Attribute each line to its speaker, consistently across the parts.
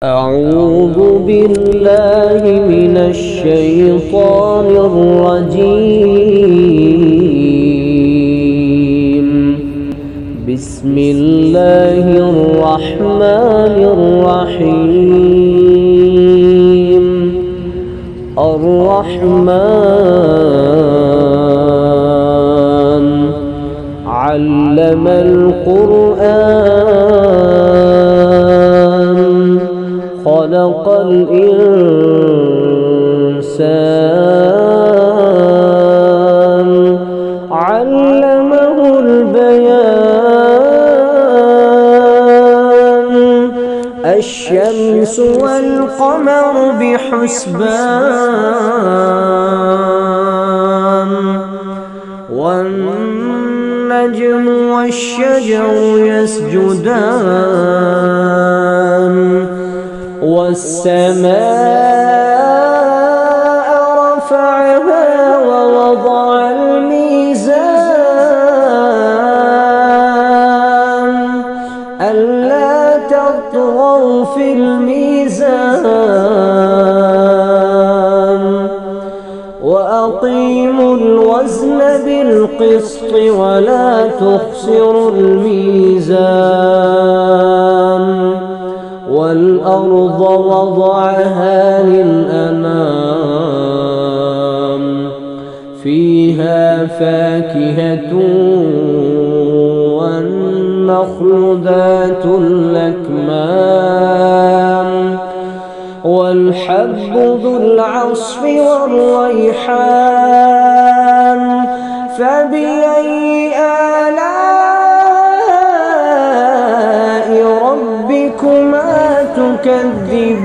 Speaker 1: أعوذ بالله من الشيطان الرجيم. بسم الله الرحمن الرحيم. الرحمن علم القرآن خلق الإنسان علمه البيان. الشمس والقمر بحسبان والنجم والشجر يسجدان والسماء رفعها ووضع الميزان ألا تطغوا في الميزان وأقيموا الوزن بالقسط ولا تخسروا الميزان. والأرض وضعها للأنام فيها فاكهة والنخل ذات الأكمام والحب ذو العصف والريحان. فبأي آلاء ربكما تكذبان؟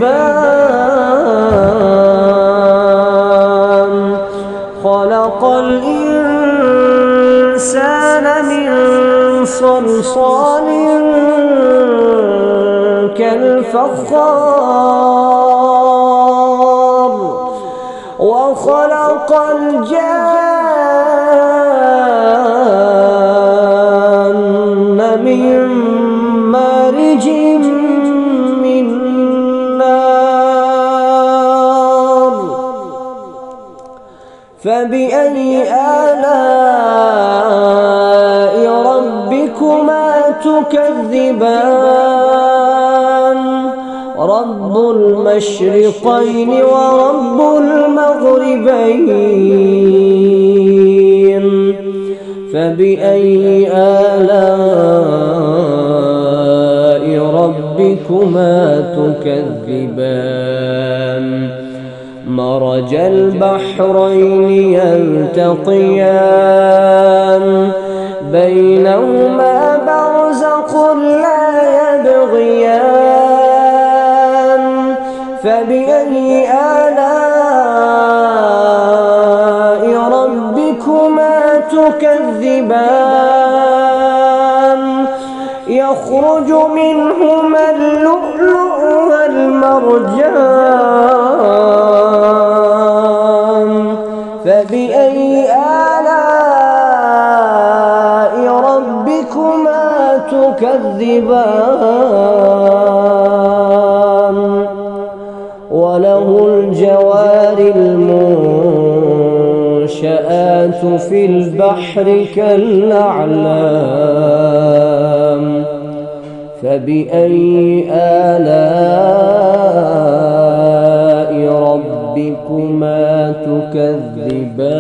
Speaker 1: خلق الإنسان من صلصال كالفخار وخلق الجان من مارج من نار. فبأي آلاء ربكما تكذبان؟ رب المشرقين ورب المغربين. فبأي آلاء ربكما تكذبان؟ مرج البحرين يلتقيان بينهما برزخ لا يبغيان. فبأي آلاء ربكما تكذبان؟ يخرج منهما اللؤلؤ والمرجان. فبأي آلاء ربكما تكذبان؟ وله الجوار المنشآت في البحر كالأعلام. فبأي آلاء ربكما تكذبان؟